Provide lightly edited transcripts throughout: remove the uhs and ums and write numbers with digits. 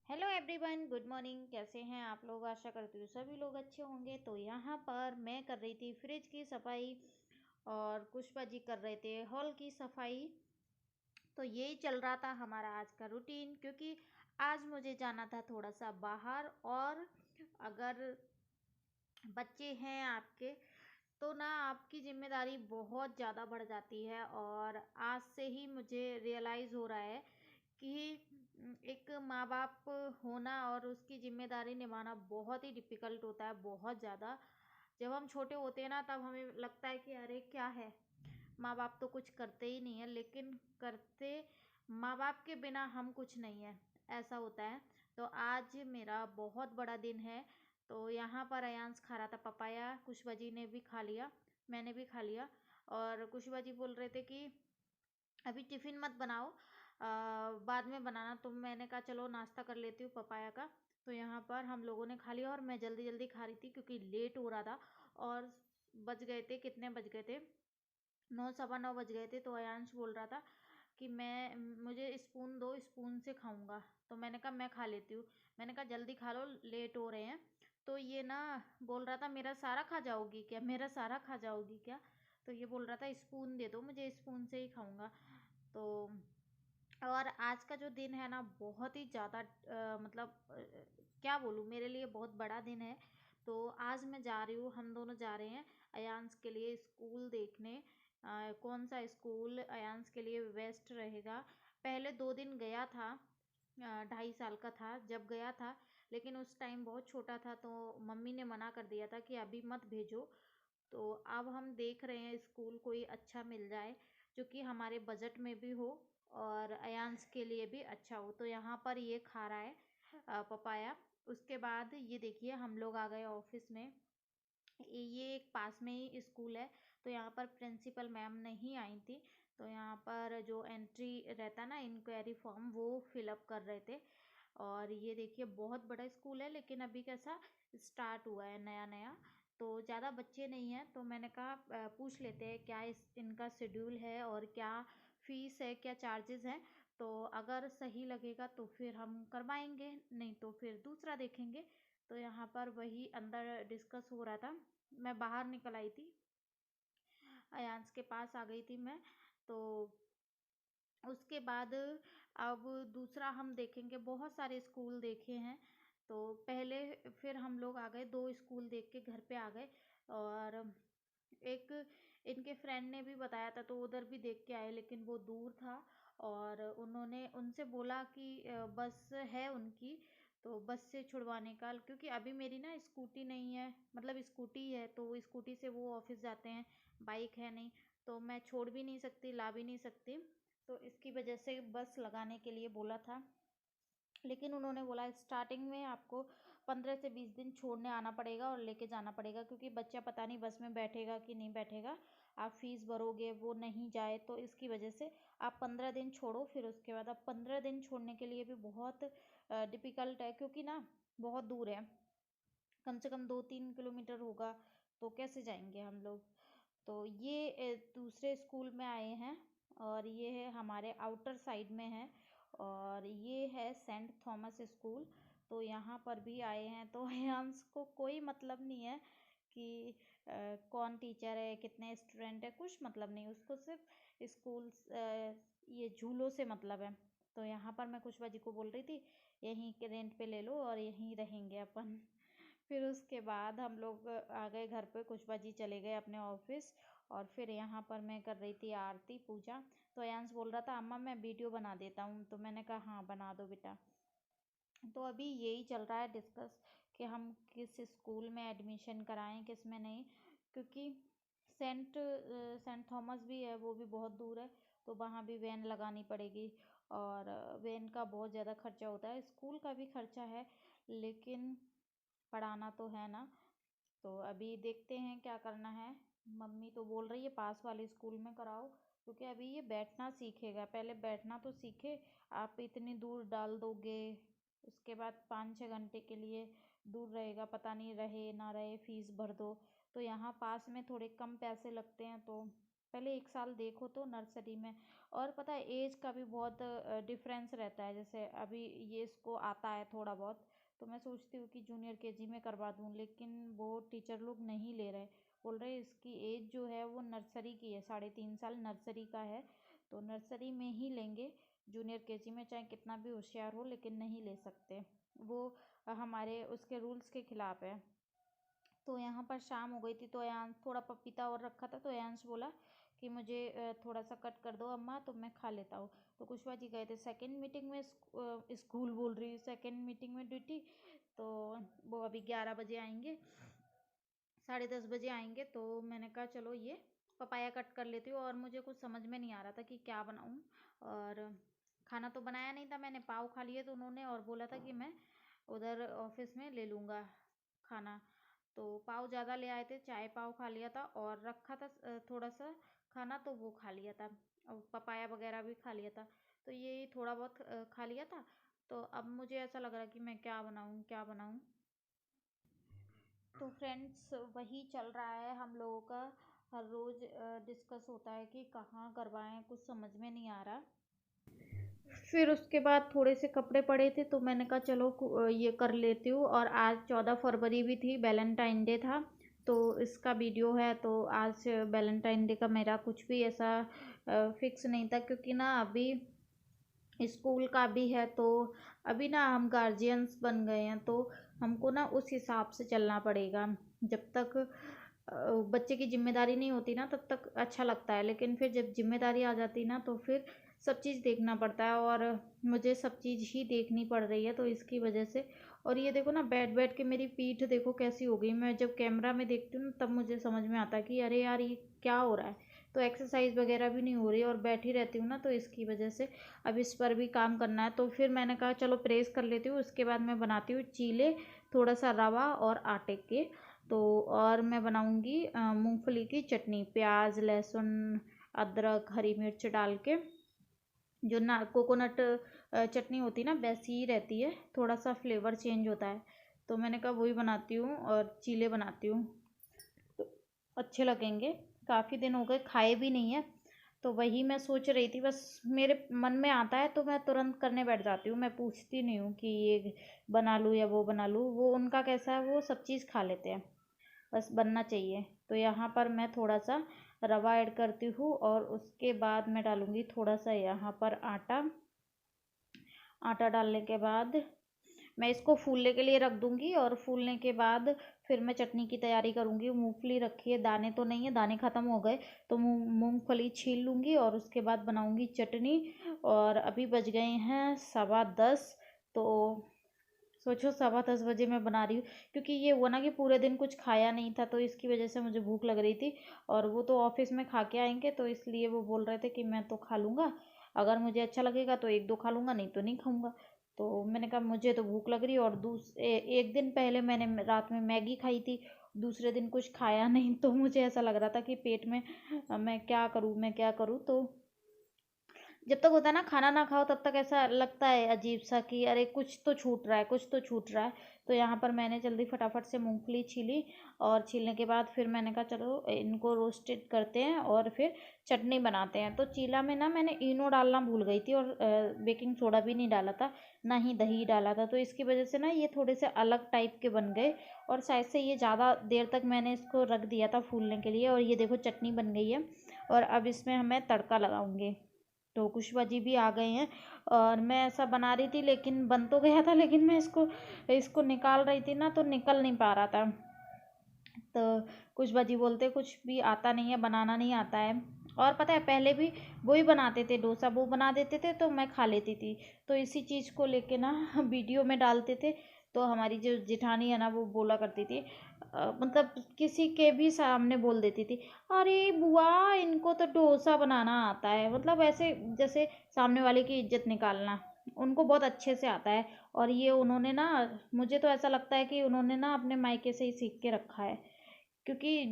Hello everyone, good morning. कैसे हैं आप लोग? आशा करती हूँ सभी लोग अच्छे होंगे। तो यहाँ पर मैं कर रही थी फ्रिज की सफाई और पुष्पा जी कर रहे थे हॉल की सफाई। तो यही चल रहा था हमारा आज का रूटीन, क्योंकि आज मुझे जाना था थोड़ा सा बाहर। और अगर बच्चे हैं आपके तो ना आपकी ज़िम्मेदारी बहुत ज़्यादा बढ़ जाती है। और आज से ही मुझे रियलाइज़ हो रहा है कि एक माँ बाप होना और उसकी ज़िम्मेदारी निभाना बहुत ही डिफ़िकल्ट होता है, बहुत ज़्यादा। जब हम छोटे होते हैं ना, तब हमें लगता है कि अरे क्या है, माँ बाप तो कुछ करते ही नहीं है, लेकिन करते माँ बाप के बिना हम कुछ नहीं है, ऐसा होता है। तो आज मेरा बहुत बड़ा दिन है। तो यहाँ पर अयांश खा रहा था पपाया, कुशवा जी ने भी खा लिया, मैंने भी खा लिया। और कुशवा जी बोल रहे थे कि अभी टिफ़िन मत बनाओ, बाद में बनाना। तो मैंने कहा चलो नाश्ता कर लेती हूँ पपाया का। तो यहाँ पर हम लोगों ने खा लिया और मैं जल्दी जल्दी खा रही थी क्योंकि लेट हो रहा था। और बज गए थे, कितने बज गए थे, 9 सवा 9 बज गए थे। तो अयांश बोल रहा था कि मैं मुझे स्पून दो, स्पून से खाऊंगा। तो मैंने कहा मैं खा लेती हूँ। मैंने कहा जल्दी खा लो, लेट हो रहे हैं। तो ये ना बोल रहा था मेरा सारा खा जाओगी क्या, मेरा सारा खा जाओगी क्या। तो ये बोल रहा था स्पून दे दो मुझे, स्पून से ही खाऊंगा। तो और आज का जो दिन है ना, बहुत ही ज़्यादा मतलब क्या बोलूँ, मेरे लिए बहुत बड़ा दिन है। तो आज मैं जा रही हूँ, हम दोनों जा रहे हैं अयांश के लिए स्कूल देखने। कौन सा स्कूल अयांश के लिए बेस्ट रहेगा। पहले 2 दिन गया था, 2.5 साल का था जब गया था, लेकिन उस टाइम बहुत छोटा था तो मम्मी ने मना कर दिया था कि अभी मत भेजो। तो अब हम देख रहे हैं स्कूल कोई अच्छा मिल जाए जो कि हमारे बजट में भी हो और अयांश के लिए भी अच्छा हो। तो यहाँ पर ये खा रहा है पपाया। उसके बाद ये देखिए हम लोग आ गए ऑफिस में। ये एक पास में ही स्कूल है। तो यहाँ पर प्रिंसिपल मैम नहीं आई थी। तो यहाँ पर जो एंट्री रहता ना, इंक्वायरी फॉर्म, वो फिलअप कर रहे थे। और ये देखिए बहुत बड़ा स्कूल है, लेकिन अभी कैसा स्टार्ट हुआ है नया नया, तो ज़्यादा बच्चे नहीं हैं। तो मैंने कहा पूछ लेते हैं क्या इनका शेड्यूल है और क्या फीस है, क्या चार्जेस हैं। तो अगर सही लगेगा तो फिर हम करवाएंगे, नहीं तो फिर दूसरा देखेंगे। तो यहाँ पर वही अंदर डिस्कस हो रहा था। मैं बाहर निकल आई थी, अयांश के पास आ गई थी मैं। तो उसके बाद अब दूसरा हम देखेंगे, बहुत सारे स्कूल देखे हैं। तो पहले फिर हम लोग आ गए, 2 स्कूल देख के घर पे आ गए। और एक इनके फ्रेंड ने भी बताया था तो उधर भी देख के आए, लेकिन वो दूर था। और उन्होंने उनसे बोला कि बस है उनकी, तो बस से छुड़वाने का, क्योंकि अभी मेरी ना स्कूटी नहीं है, मतलब स्कूटी है तो वो स्कूटी से वो ऑफिस जाते हैं, बाइक है नहीं। तो मैं छोड़ भी नहीं सकती, ला भी नहीं सकती। तो इसकी वजह से बस लगाने के लिए बोला था। लेकिन उन्होंने बोला स्टार्टिंग में आपको 15 से 20 दिन छोड़ने आना पड़ेगा और लेके जाना पड़ेगा, क्योंकि बच्चा पता नहीं बस में बैठेगा कि नहीं बैठेगा। आप फीस भरोगे, वो नहीं जाए, तो इसकी वजह से आप 15 दिन छोड़ो। फिर उसके बाद आप 15 दिन छोड़ने के लिए भी बहुत डिफ़िकल्ट है, क्योंकि ना बहुत दूर है, कम से कम 2-3 किलोमीटर होगा। तो कैसे जाएंगे हम लोग। तो ये दूसरे स्कूल में आए हैं। और ये है हमारे आउटर साइड में है। और ये है सेंट थॉमस स्कूल। तो यहाँ पर भी आए हैं। तो अयांश को कोई मतलब नहीं है कि कौन टीचर है, कितने स्टूडेंट है, कुछ मतलब नहीं उसको, सिर्फ स्कूल ये झूलों से मतलब है। तो यहाँ पर मैं कुशवा जी को बोल रही थी यहीं के रेंट पे ले लो और यहीं रहेंगे अपन। फिर उसके बाद हम लोग आ गए घर पे, कुशवा जी चले गए अपने ऑफिस। और फिर यहाँ पर मैं कर रही थी आरती पूजा। तो अयांश बोल रहा था अम्मा मैं वीडियो बना देता हूँ, तो मैंने कहा हाँ बना दो बेटा। तो अभी यही चल रहा है डिस्कस कि हम किस स्कूल में एडमिशन कराएं, किस में नहीं, क्योंकि सेंट थॉमस भी है, वो भी बहुत दूर है। तो वहाँ भी वैन लगानी पड़ेगी। और वैन का बहुत ज़्यादा खर्चा होता है, स्कूल का भी खर्चा है, लेकिन पढ़ाना तो है ना। तो अभी देखते हैं क्या करना है। मम्मी तो बोल रही है पास वाले स्कूल में कराओ, क्योंकि अभी ये बैठना सीखेगा, पहले बैठना तो सीखे। आप इतनी दूर डाल दोगे, उसके बाद 5-6 घंटे के लिए दूर रहेगा, पता नहीं रहे ना रहे, फीस भर दो। तो यहाँ पास में थोड़े कम पैसे लगते हैं, तो पहले 1 साल देखो तो नर्सरी में। और पता है एज का भी बहुत डिफरेंस रहता है। जैसे अभी ये इसको आता है थोड़ा बहुत, तो मैं सोचती हूँ कि जूनियर केजी में करवा दूँ, लेकिन वो टीचर लोग नहीं ले रहे। बोल रहे इसकी एज जो है वो नर्सरी की है, 3.5 साल नर्सरी का है, तो नर्सरी में ही लेंगे। जूनियर केजी में चाहे कितना भी होशियार हो लेकिन नहीं ले सकते, वो हमारे उसके रूल्स के खिलाफ है। तो यहाँ पर शाम हो गई थी, तो अयांश थोड़ा पपीता और रखा था, तो अयांश बोला कि मुझे थोड़ा सा कट कर दो अम्मा, तो मैं खा लेता हूँ। तो कुशवा जी गए थे सेकंड मीटिंग में, स्कूल बोल रही है, सेकंड मीटिंग में ड्यूटी। तो वो अभी 11 बजे आएंगे, 10:30 बजे आएंगे। तो मैंने कहा चलो ये पपाया कट कर लेती हूँ। और मुझे कुछ समझ में नहीं आ रहा था कि क्या बनाऊँ। और खाना तो बनाया नहीं था, मैंने पाव खा लिए तो उन्होंने, और बोला था कि मैं उधर ऑफिस में ले लूँगा खाना। तो पाव ज़्यादा ले आए थे, चाय पाव खा लिया था, और रखा था थोड़ा सा खाना, तो वो खा लिया था, और पपाया वगैरह भी खा लिया था। तो ये थोड़ा बहुत खा लिया था। तो अब मुझे ऐसा लग रहा कि मैं क्या बनाऊँ क्या बनाऊँ। तो फ्रेंड्स वही चल रहा है हम लोगों का, हर रोज़ डिस्कस होता है कि कहाँ करवाएं, कुछ समझ में नहीं आ रहा। फिर उसके बाद थोड़े से कपड़े पड़े थे, तो मैंने कहा चलो ये कर लेती हूँ। और आज 14 फरवरी भी थी, वैलेंटाइन डे था, तो इसका वीडियो है। तो आज वैलेंटाइन डे का मेरा कुछ भी ऐसा फिक्स नहीं था, क्योंकि ना अभी स्कूल का भी है। तो अभी ना हम गार्जियंस बन गए हैं, तो हमको ना उस हिसाब से चलना पड़ेगा। जब तक बच्चे की जिम्मेदारी नहीं होती ना तब तक अच्छा लगता है, लेकिन फिर जब जिम्मेदारी आ जाती ना तो फिर सब चीज़ देखना पड़ता है। और मुझे सब चीज़ ही देखनी पड़ रही है, तो इसकी वजह से। और ये देखो ना, बैठ बैठ के मेरी पीठ देखो कैसी हो गई। मैं जब कैमरा में देखती हूँ तब मुझे समझ में आता है कि अरे यार ये क्या हो रहा है। तो एक्सरसाइज वगैरह भी नहीं हो रही और बैठी रहती हूँ ना, तो इसकी वजह से अब इस पर भी काम करना है। तो फिर मैंने कहा चलो प्रेस कर लेती हूँ, उसके बाद मैं बनाती हूँ चीले, थोड़ा सा रवा और आटे के। तो और मैं बनाऊँगी मूंगफली की चटनी, प्याज लहसुन अदरक हरी मिर्च डाल के। जो ना कोकोनट चटनी होती है ना, वैसी ही रहती है, थोड़ा सा फ्लेवर चेंज होता है। तो मैंने कहा वही बनाती हूँ और चीले बनाती हूँ, तो अच्छे लगेंगे। काफ़ी दिन हो गए खाए भी नहीं है, तो वही मैं सोच रही थी। बस मेरे मन में आता है तो मैं तुरंत करने बैठ जाती हूँ, मैं पूछती नहीं हूँ कि ये बना लूँ या वो बना लूँ। वो उनका कैसा है, वो सब चीज़ खा लेते हैं, बस बनना चाहिए। तो यहाँ पर मैं थोड़ा सा रवा ऐड करती हूँ, और उसके बाद मैं डालूँगी थोड़ा सा यहाँ पर आटा। आटा डालने के बाद मैं इसको फूलने के लिए रख दूँगी, और फूलने के बाद फिर मैं चटनी की तैयारी करूँगी। मूंगफली रखी है, दाने तो नहीं है, दाने ख़त्म हो गए, तो मूंगफली छील लूँगी और उसके बाद बनाऊँगी चटनी। और अभी बज गए हैं 10:15। तो सोचो 10:15 बजे मैं बना रही हूँ, क्योंकि ये हुआ ना कि पूरे दिन कुछ खाया नहीं था, तो इसकी वजह से मुझे भूख लग रही थी। और वो तो ऑफिस में खा के आएंगे, तो इसलिए वो बोल रहे थे कि मैं तो खा लूँगा, अगर मुझे अच्छा लगेगा तो एक दो खा लूँगा, नहीं तो नहीं खाऊँगा। तो मैंने कहा मुझे तो भूख लग रही है। और एक दिन पहले मैंने रात में मैगी खाई थी, दूसरे दिन कुछ खाया नहीं, तो मुझे ऐसा लग रहा था कि पेट में मैं क्या करूँ मैं क्या करूँ। तो जब तक होता है ना खाना ना खाओ तब तक ऐसा लगता है अजीब सा कि अरे कुछ तो छूट रहा है, कुछ तो छूट रहा है। तो यहाँ पर मैंने जल्दी फटाफट से मूंगफली छीली, और छीलने के बाद फिर मैंने कहा चलो इनको रोस्टेड करते हैं और फिर चटनी बनाते हैं। तो चीला में ना मैंने इनो डालना भूल गई थी, और बेकिंग सोडा भी नहीं डाला था, ना ही दही डाला था। तो इसकी वजह से ना ये थोड़े से अलग टाइप के बन गए, और शायद से ये ज़्यादा देर तक मैंने इसको रख दिया था फूलने के लिए। और ये देखो चटनी बन गई है, और अब इसमें हमें तड़का लगाऊंगी। तो कुशवा जी भी आ गए हैं, और मैं ऐसा बना रही थी, लेकिन बन तो गया था, लेकिन मैं इसको इसको निकाल रही थी ना, तो निकल नहीं पा रहा था। तो कुशवा जी बोलते कुछ भी आता नहीं है, बनाना नहीं आता है। और पता है पहले भी वही बनाते थे डोसा, वो बना देते थे तो मैं खा लेती थी। तो इसी चीज़ को लेके ना वीडियो में डालते थे, तो हमारी जो जेठानी है ना वो बोला करती थी, मतलब किसी के भी सामने बोल देती थी, अरे बुआ इनको तो डोसा बनाना आता है, मतलब ऐसे जैसे सामने वाले की इज्जत निकालना। उनको बहुत अच्छे से आता है, और ये उन्होंने ना, मुझे तो ऐसा लगता है कि उन्होंने ना अपने मायके से ही सीख के रखा है। क्योंकि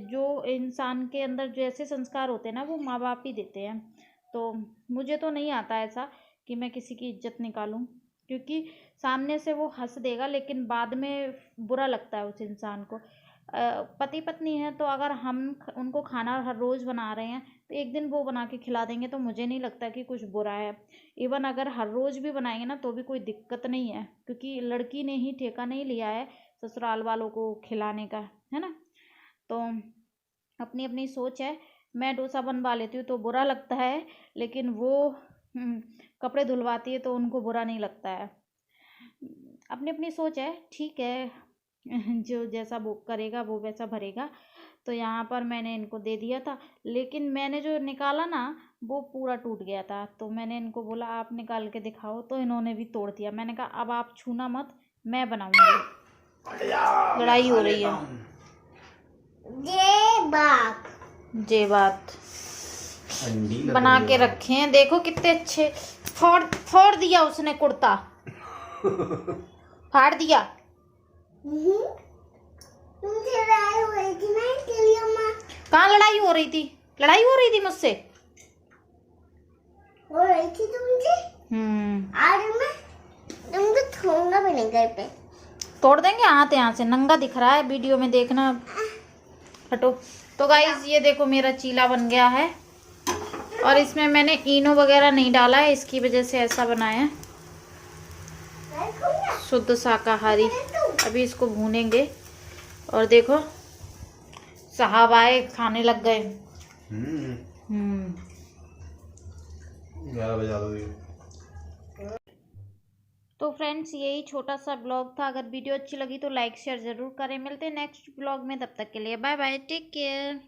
जो इंसान के अंदर जैसे संस्कार होते हैं ना वो माँ बाप ही देते हैं। तो मुझे तो नहीं आता ऐसा कि मैं किसी की इज्जत निकालूं, क्योंकि सामने से वो हंस देगा लेकिन बाद में बुरा लगता है उस इंसान को। पति पत्नी है तो अगर हम उनको खाना हर रोज़ बना रहे हैं तो एक दिन वो बना के खिला देंगे तो मुझे नहीं लगता कि कुछ बुरा है। इवन अगर हर रोज़ भी बनाएंगे ना तो भी कोई दिक्कत नहीं है, क्योंकि लड़की ने ही ठेका नहीं लिया है ससुराल वालों को खिलाने का, है ना। तो अपनी अपनी सोच है। मैं डोसा बनवा लेती हूँ तो बुरा लगता है, लेकिन वो कपड़े धुलवाती है तो उनको बुरा नहीं लगता है। अपनी अपनी सोच है, ठीक है। जो जैसा वो करेगा वो वैसा भरेगा। तो यहाँ पर मैंने इनको दे दिया था, लेकिन मैंने जो निकाला ना वो पूरा टूट गया था। तो मैंने इनको बोला आप निकाल के दिखाओ, तो इन्होंने भी तोड़ दिया। मैंने कहा अब आप छूना मत, मैं बनाऊंगी। लड़ाई हो रही है। जे बात बना के रखे हैं, देखो कितने अच्छे। फोड़ दिया उसने कुर्ता। फाड़ दिया। लड़ाई हो रही थी ना, इसलिए माँ। कहाँ लड़ाई हो रही थी? लड़ाई हो रही थी मुझसे? हो रही थी तुमसे। आज मैं तुमको छोड़ूंगा भी नहीं घर पे। तोड़ देंगे हाथ यहाँ से, नंगा दिख रहा है वीडियो में, देखना। हटो। तो गाइस ये देखो मेरा चीला बन गया है, और इसमें मैंने इनो वगैरह नहीं डाला है, इसकी वजह से ऐसा बना है। शुद्ध शाकाहारी। अभी इसको भूनेंगे, और देखो साहब आए, खाने लग गए। 11 बजे। तो फ्रेंड्स यही छोटा सा ब्लॉग था। अगर वीडियो अच्छी लगी तो लाइक शेयर ज़रूर करें। मिलते हैं नेक्स्ट ब्लॉग में, तब तक के लिए बाय बाय, टेक केयर।